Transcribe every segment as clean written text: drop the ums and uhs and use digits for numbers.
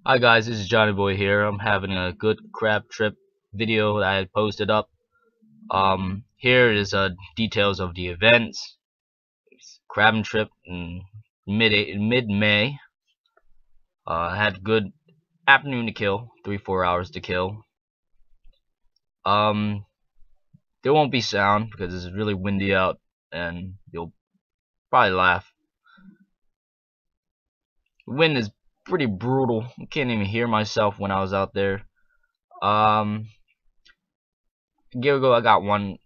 Hi guys, this is Johnny Boy here. I'm having a good crab trip video that I had posted up. Here is details of the events. Crabbing trip in mid May. Had good afternoon to kill, 3-4 hours to kill. Um, there won't be sound because it's really windy out, and you'll probably laugh. The wind is pretty brutal. I can't even hear myself when I was out there. A year ago I got one.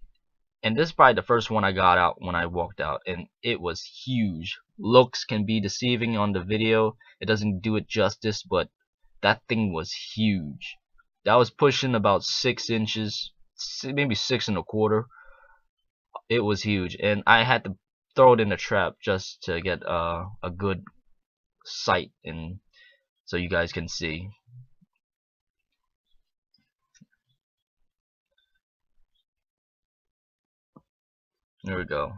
And this is probably the first one I got out when I walked out, and it was huge. Looks can be deceiving on the video. It doesn't do it justice, but that thing was huge. That was pushing about 6 inches, maybe 6 1/4. It was huge, and I had to throw it in the trap just to get a good sight, and so you guys can see. There we go.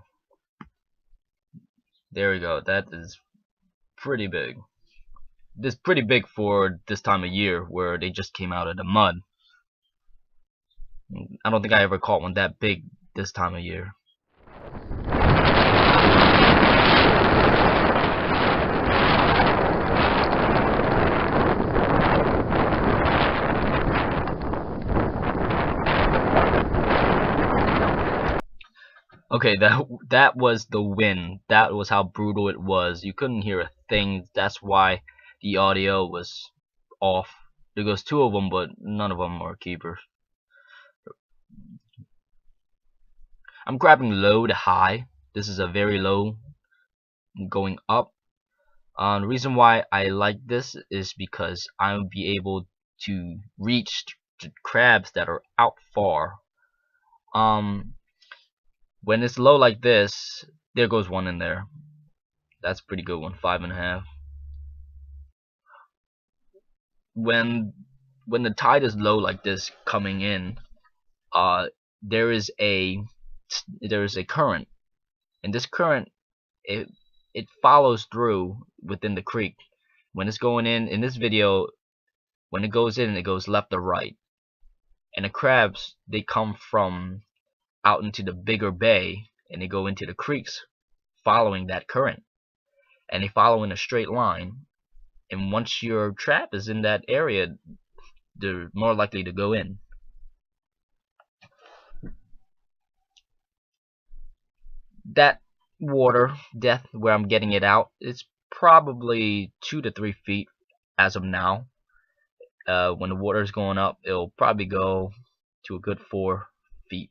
There we go. That is pretty big. This is pretty big for this time of year where they just came out of the mud. I don't think I ever caught one that big this time of year. Okay, that was the wind. That was how brutal it was. You couldn't hear a thing. That's why the audio was off. There goes two of them, but none of them are keepers. I'm grabbing low to high. This is a very low going up. The reason why I like this is because I'll be able to reach crabs that are out far. When it's low like this, there goes one in there. That's a pretty good one, 5.5. When the tide is low like this coming in, uh, there is a current, and this current it follows through within the creek. When it's going in this video, when it goes in, it goes left or right, and the crabs they come from out into the bigger bay, and they go into the creeks following that current, and they follow in a straight line. And once your trap is in that area, they're more likely to go in. That water depth where I'm getting it out, it's probably 2 to 3 feet as of now. When the water is going up, it'll probably go to a good 4 feet.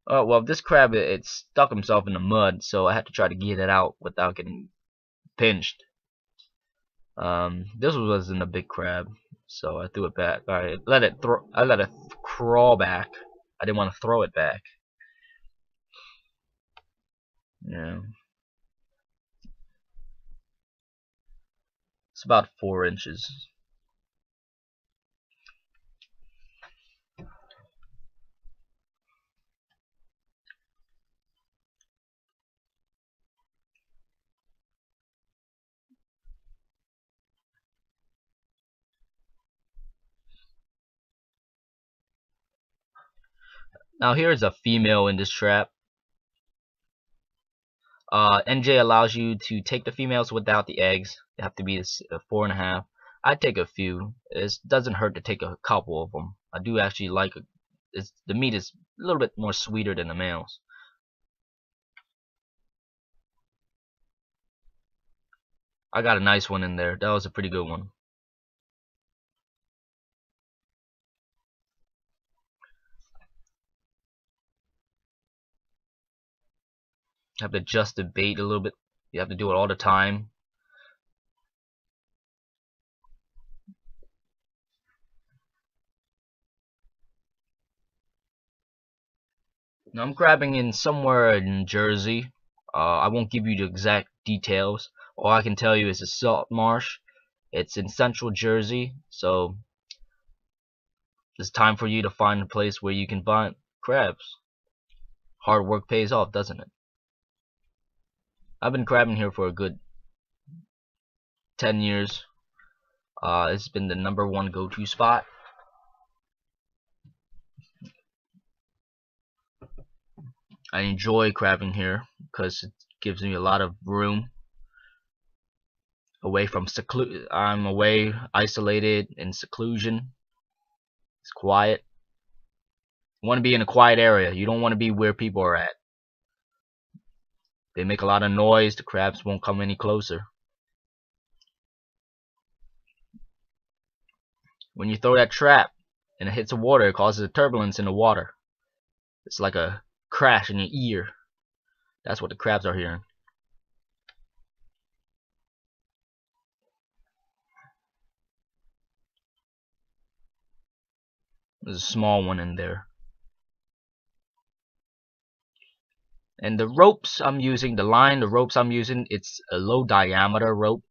Well, this crab it stuck himself in the mud, so I had to try to get it out without getting pinched. This wasn't a big crab, so I threw it back. I let it crawl back. I didn't want to throw it back. Yeah, it's about 4 inches. Now here's a female in this trap. NJ allows you to take the females without the eggs. They have to be 4.5. I take a few. It doesn't hurt to take a couple of them. I do actually like the meat is a little bit more sweeter than the males. I got a nice one in there. That was a pretty good one. Have to adjust the bait a little bit. You have to do it all the time. Now I'm grabbing in somewhere in Jersey. I won't give you the exact details. All I can tell you is a salt marsh. It's in central Jersey, so it's time for you to find a place where you can find crabs. Hard work pays off, doesn't it? I've been crabbing here for a good 10 years. It's been the #1 go-to spot. I enjoy crabbing here because it gives me a lot of room away from I'm away, isolated in seclusion. It's quiet. You want to be in a quiet area. You don't want to be where people are at. They make a lot of noise. The crabs won't come any closer. When you throw that trap and it hits the water, it causes a turbulence in the water. It's like a crash in your ear. That's what the crabs are hearing. There's a small one in there. And the ropes I'm using, the ropes I'm using, it's a low diameter rope.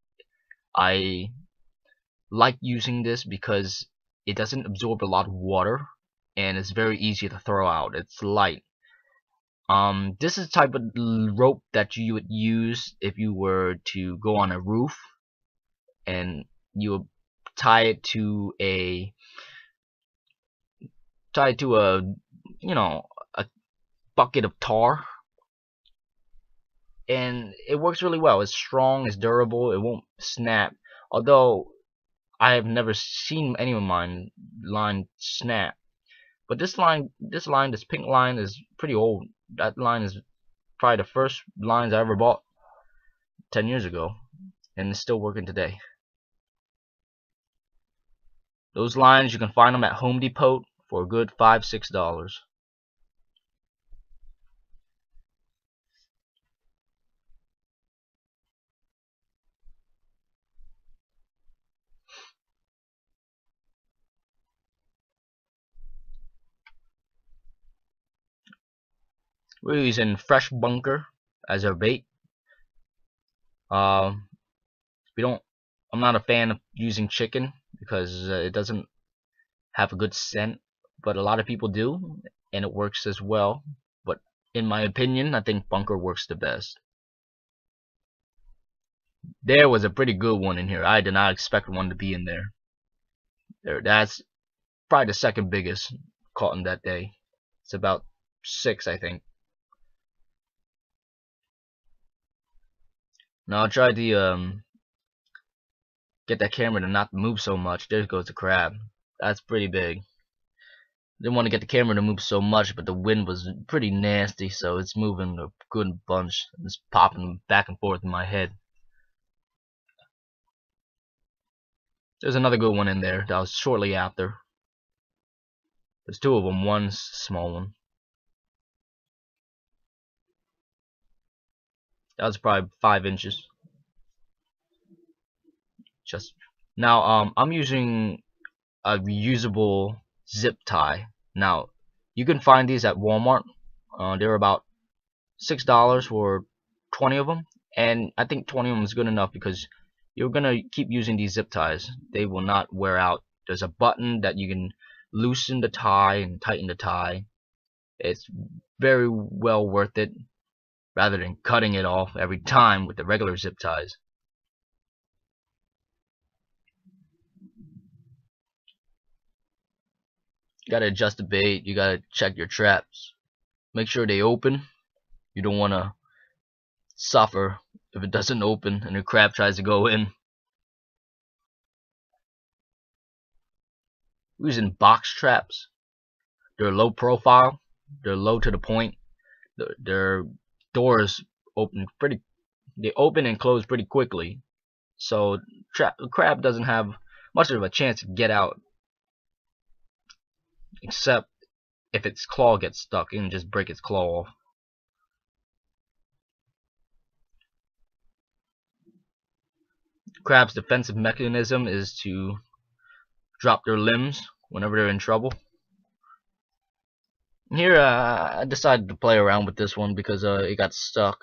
I like using this because it doesn't absorb a lot of water and it's very easy to throw out. It's light. This is the type of rope that you would use if you were to go on a roof and you would tie it to a you know, a bucket of tar, and it works really well. It's strong, it's durable, it won't snap. Although I have never seen any of mine line snap. But this pink line is pretty old. That line is probably the first lines I ever bought 10 years ago, and it's still working today. Those lines, you can find them at Home Depot for a good $5–6. We're using fresh bunker as our bait. We don't. I'm not a fan of using chicken because it doesn't have a good scent, but a lot of people do, and it works as well. But in my opinion, I think bunker works the best. There was a pretty good one in here. I did not expect one to be in there. That's probably the second biggest caught in that day. It's about 6, I think. Now I'll try to get that camera to not move so much. There goes the crab. That's pretty big. Didn't want to get the camera to move so much, but the wind was pretty nasty, so it's moving a good bunch. It's popping back and forth in my head. There's another good one in there that was shortly after. There's 2 of them. One's a small one. That was probably 5 inches. Just now, I'm using a reusable zip tie. Now, you can find these at Walmart. They're about $6 for 20 of them, and I think 20 of them is good enough because you're gonna keep using these zip ties. They will not wear out. There's a button that you can loosen the tie and tighten the tie. It's very well worth it rather than cutting it off every time with the regular zip ties. You gotta adjust the bait. You gotta check your traps. Make sure they open. You don't wanna suffer if it doesn't open and the crab tries to go in. We're using box traps. They're low profile. They're low to the point. Their doors open pretty. They open and close pretty quickly, so the crab doesn't have much of a chance to get out, except if its claw gets stuck and just break its claw off. Crab's defensive mechanism is to drop their limbs whenever they're in trouble. Here, I decided to play around with this one because it got stuck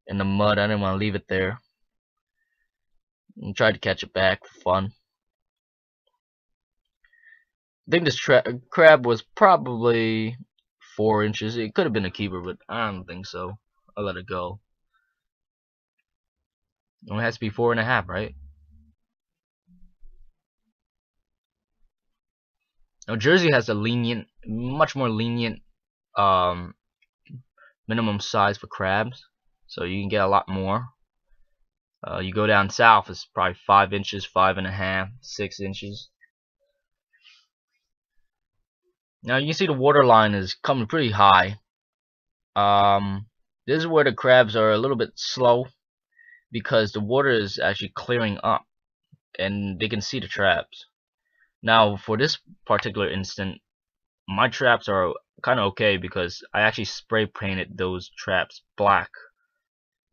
in the mud. I didn't want to leave it there. And tried to catch it back for fun. I think this crab was probably 4 inches. It could have been a keeper, but I don't think so. I let it go. It only has to be 4.5, right? Now Jersey has a much more lenient um, minimum size for crabs, so you can get a lot more. You go down south, it's probably 5 inches, 5.5, 6 inches. Now you can see the water line is coming pretty high. This is where the crabs are a little bit slow because the water is actually clearing up and they can see the traps. Now for this particular instant, my traps are kind of okay because I actually spray painted those traps black.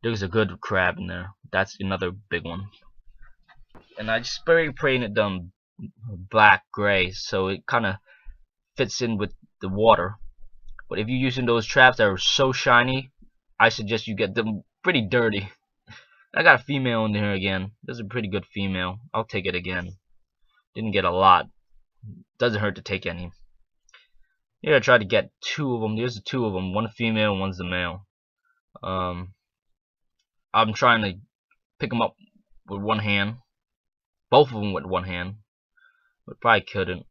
There's a good crab in there. That's another big one. And I spray painted them black gray so it kind of fits in with the water. But if you're using those traps that are so shiny, I suggest you get them pretty dirty. I got a female in here again. This is a pretty good female. I'll take it again. Didn't get a lot. Doesn't hurt to take any. Here I tried to get 2 of them. There's the 2 of them. One female and one's the male. I'm trying to pick them up with one hand. Both of them with one hand. But probably couldn't.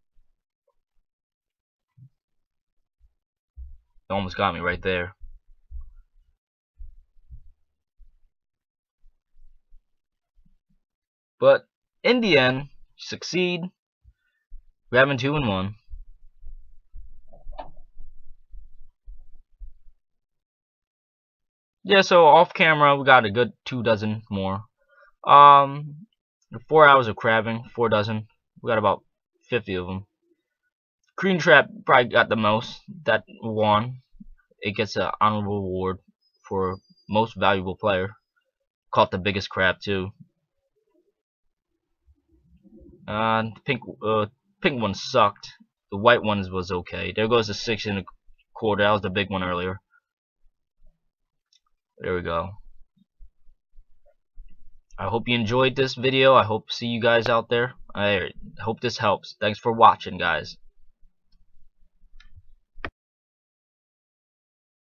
It almost got me right there. But in the end, succeed. We're having 2 and 1. Yeah, so off camera we got a good 2 dozen more. 4 hours of crabbing, 4 dozen. We got about 50 of them. Green Trap probably got the most. That won. It gets an honorable award for most valuable player. Caught the biggest crab too. Pink one sucked. The white ones was okay. There goes the 6 1/4. That was the big one earlier. There we go. I hope you enjoyed this video. I hope to see you guys out there. I hope this helps. Thanks for watching, guys.